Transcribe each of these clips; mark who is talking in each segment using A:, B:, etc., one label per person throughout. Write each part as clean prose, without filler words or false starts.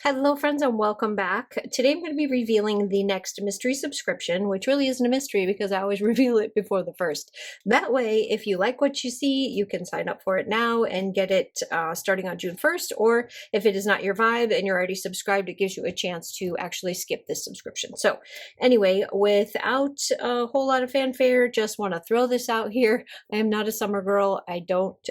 A: Hello friends and welcome back. Today I'm going to be revealing the next mystery subscription, which really isn't a mystery because I always reveal it before the first. That way, if you like what you see, you can sign up for it now and get it starting on June 1st, or if it is not your vibe and you're already subscribed, it gives you a chance to actually skip this subscription. So anyway, without a whole lot of fanfare, just want to throw this out here. I am not a summer girl. I don't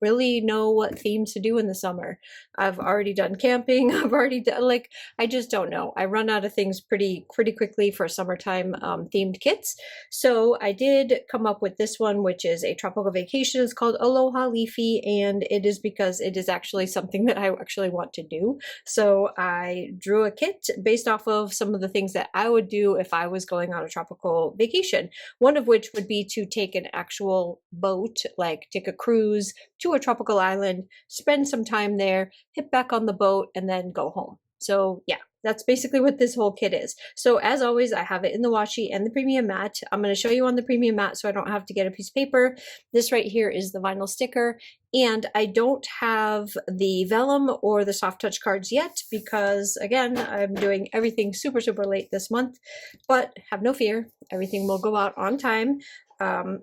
A: really know what themes to do in the summer. I've already done camping. I've already done, I just don't know. I run out of things pretty quickly for summertime themed kits. So I did come up with this one, which is a tropical vacation. It's called Aloha Leafy, and it is because it is actually something that I actually want to do. So I drew a kit based off of some of the things that I would do if I was going on a tropical vacation. One of which would be to take an actual boat, like take a cruise to a tropical island, spend some time there, hit back on the boat, and then go home. So yeah, that's basically what this whole kit is. So as always, I have it in the washi and the premium mat. I'm going to show you on the premium mat so I don't have to get a piece of paper. This right here is the vinyl sticker, and I don't have the vellum or the soft touch cards yet because, again, I'm doing everything super late this month, but have no fear, everything will go out on time.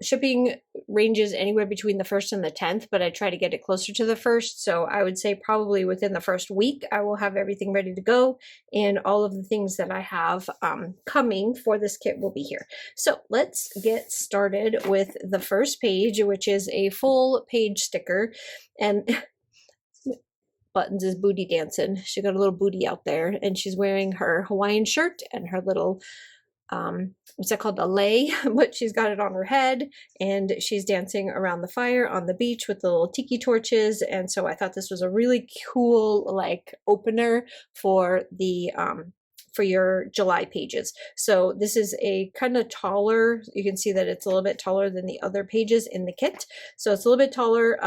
A: Shipping ranges anywhere between the 1st and the 10th, but I try to get it closer to the 1st. So I would say probably within the first week, I will have everything ready to go, and all of the things that I have coming for this kit will be here. So let's get started with the first page, which is a full page sticker. And Buttons is booty dancing. She got a little booty out there, and she's wearing her Hawaiian shirt and her little what's that called, a lei, but she's got it on her head, and she's dancing around the fire on the beach with the little tiki torches. And so I thought this was a really cool opener for the for your July pages. So this is a kind of taller, you can see that it's a little bit taller than the other pages in the kit. So it's a little bit taller,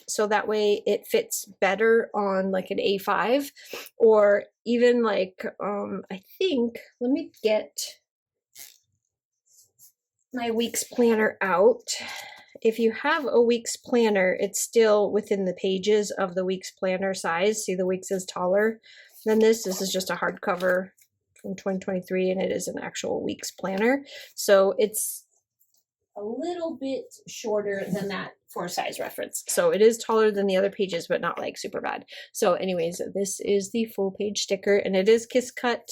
A: so that way it fits better on like an A5, or even I think, let me get my week's planner out. If you have a week's planner, it's still within the pages of the week's planner size. See, the week's is taller than this. This is just a hardcover from 2023, and it is an actual week's planner. So it's a little bit shorter than that for size reference. So it is taller than the other pages, but not like super bad. So anyways, this is the full page sticker, and it is kiss cut,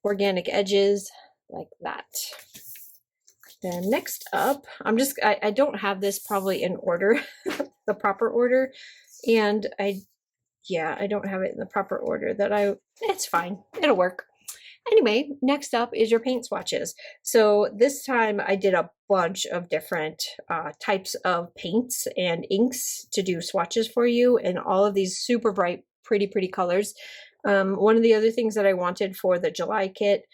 A: organic edges like that. Then next up, I don't have this probably in order, the proper order, and I don't have it in the proper order it's fine, it'll work. Anyway, next up is your paint swatches. So this time I did a bunch of different types of paints and inks to do swatches for you, and all of these super bright, pretty colors. One of the other things that I wanted for the July kit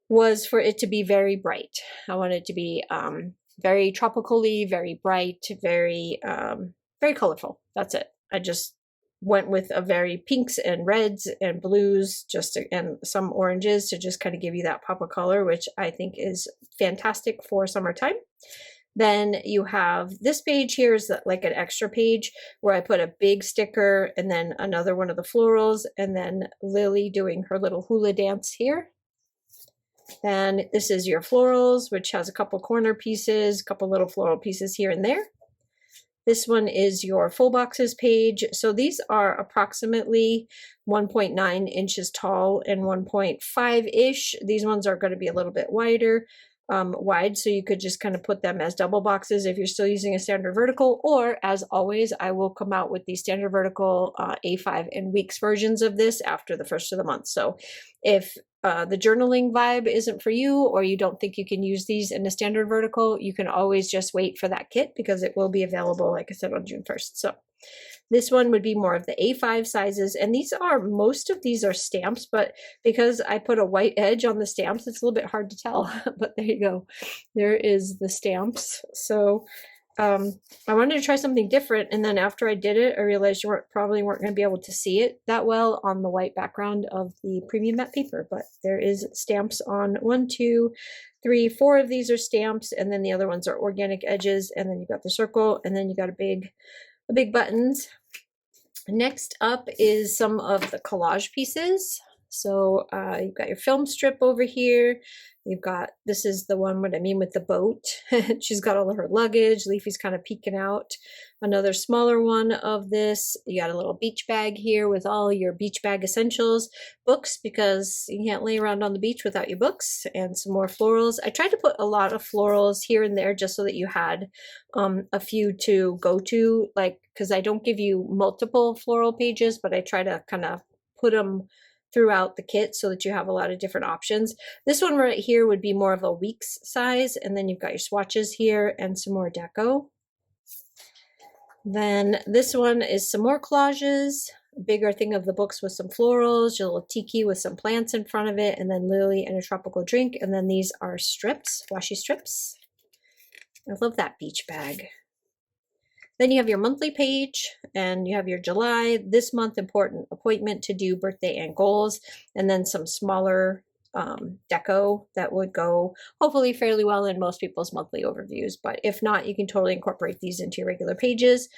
A: was for it to be very bright. I want it to be very tropically, very bright, very colorful. That's it. I just went with a very pinks and reds and blues, and some oranges to just kind of give you that pop of color, which I think is fantastic for summertime. Then you have this page here is like an extra page where I put a big sticker and then another one of the florals, and then Lily doing her little hula dance here. Then this is your florals, which has a couple corner pieces, a couple little floral pieces here and there. This one is your full boxes page. So these are approximately 1.9 inches tall and 1.5-ish. These ones are going to be a little bit wide, so you could just kind of put them as double boxes if you're still using a standard vertical, or as always, I will come out with the standard vertical A5 and weeks versions of this after the 1st of the month. So if the journaling vibe isn't for you, or you don't think you can use these in a standard vertical, you can always just wait for that kit because it will be available, like I said, on June 1st. So this one would be more of the A5 sizes, and most of these are stamps, but because I put a white edge on the stamps, it's a little bit hard to tell, but there you go. There is the stamps. So I wanted to try something different, and then after I did it, I realized you probably weren't going to be able to see it that well on the white background of the premium matte paper, but there is stamps on 1, 2, 3, 4 of these are stamps, and then the other ones are organic edges, and then you got the circle, and then you got a big buttons. Next up is some of the collage pieces. So you've got your film strip over here. You've got, this is the one what I mean with the boat. She's got all of her luggage. Leafy's kind of peeking out. Another smaller one of this. You got a little beach bag here with all your beach bag essentials. Books, because you can't lay around on the beach without your books. And some more florals. I tried to put a lot of florals here and there just so that you had a few to go to, like, because I don't give you multiple floral pages, but I try to kind of put them throughout the kit so that you have a lot of different options. This one right here would be more of a week's size, and then you've got your swatches here and some more deco. Then this one is some more collages, bigger thing of the books with some florals, your little tiki with some plants in front of it, and then lily and a tropical drink. And then these are strips, washi strips. I love that beach bag. Then you have your monthly page, and you have your July, this month important appointment to do birthday and goals, and then some smaller deco that would go hopefully fairly well in most people's monthly overviews. But if not, you can totally incorporate these into your regular pages.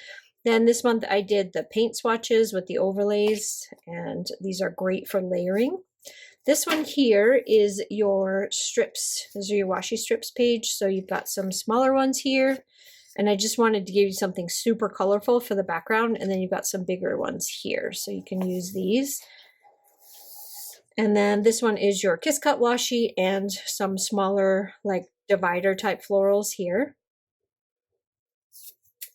A: Then this month I did the paint swatches with the overlays, and these are great for layering. This one here is your strips. Those are your washi strips page. So you've got some smaller ones here. And I just wanted to give you something super colorful for the background. And then you've got some bigger ones here. So you can use these. And then this one is your Kiss Cut washi and some smaller like divider type florals here.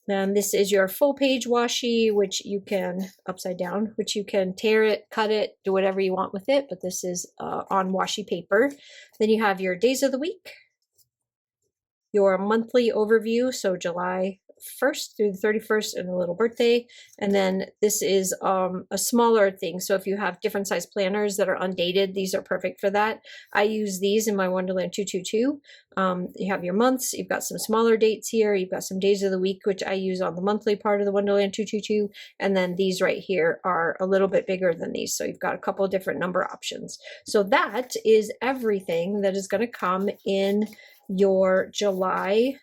A: Then this is your full page washi, which you can, upside down, which you can tear it, cut it, do whatever you want with it. But this is on washi paper. Then you have your days of the week, your monthly overview, so July 1st through the 31st and a little birthday. And then this is a smaller thing. So if you have different size planners that are undated, these are perfect for that. I use these in my Wonderland 222. You have your months, you've got some smaller dates here, you've got some days of the week, which I use on the monthly part of the Wonderland 222. And then these right here are a little bit bigger than these. So you've got a couple of different number options. So that is everything that is going to come in your July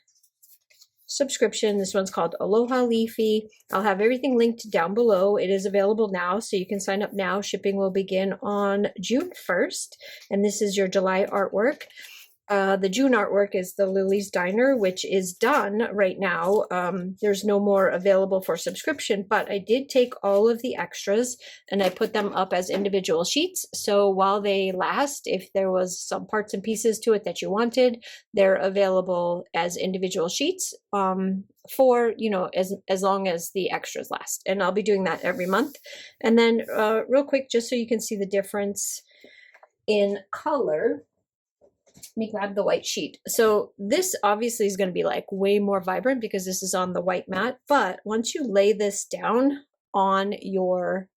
A: subscription. This one's called Aloha Leafy. I'll have everything linked down below. It is available now, so you can sign up now. Shipping will begin on June 1st, and this is your July artwork. The June artwork is the Lily's Diner, which is done right now. There's no more available for subscription, but I did take all of the extras and I put them up as individual sheets. So while they last, if there was some parts and pieces to it that you wanted, they're available as individual sheets for, you know, as long as the extras last. And I'll be doing that every month. And then real quick, just so you can see the difference in color, let me grab the white sheet. So this obviously is going to be like way more vibrant because this is on the white mat. But once you lay this down on your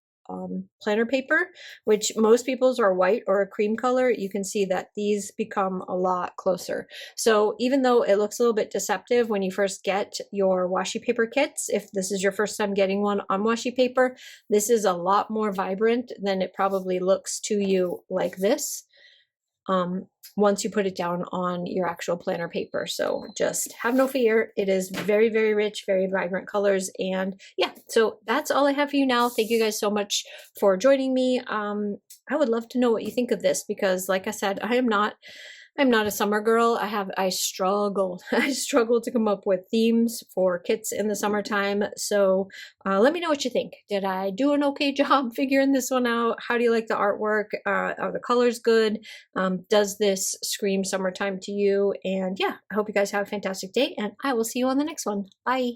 A: planner paper, which most people's are white or a cream color, you can see that these become a lot closer. So even though it looks a little bit deceptive when you first get your washi paper kits, if this is your first time getting one on washi paper, this is a lot more vibrant than it probably looks to you like this. Once you put it down on your actual planner paper. So just have no fear. It is very, very rich, very vibrant colors. And yeah, so that's all I have for you now. Thank you guys so much for joining me. I would love to know what you think of this because like I said, I'm not a summer girl. I struggle to come up with themes for kits in the summertime. So let me know what you think. Did I do an okay job figuring this one out? How do you like the artwork? Are the colors good? Does this scream summertime to you? And yeah, I hope you guys have a fantastic day and I will see you on the next one. Bye.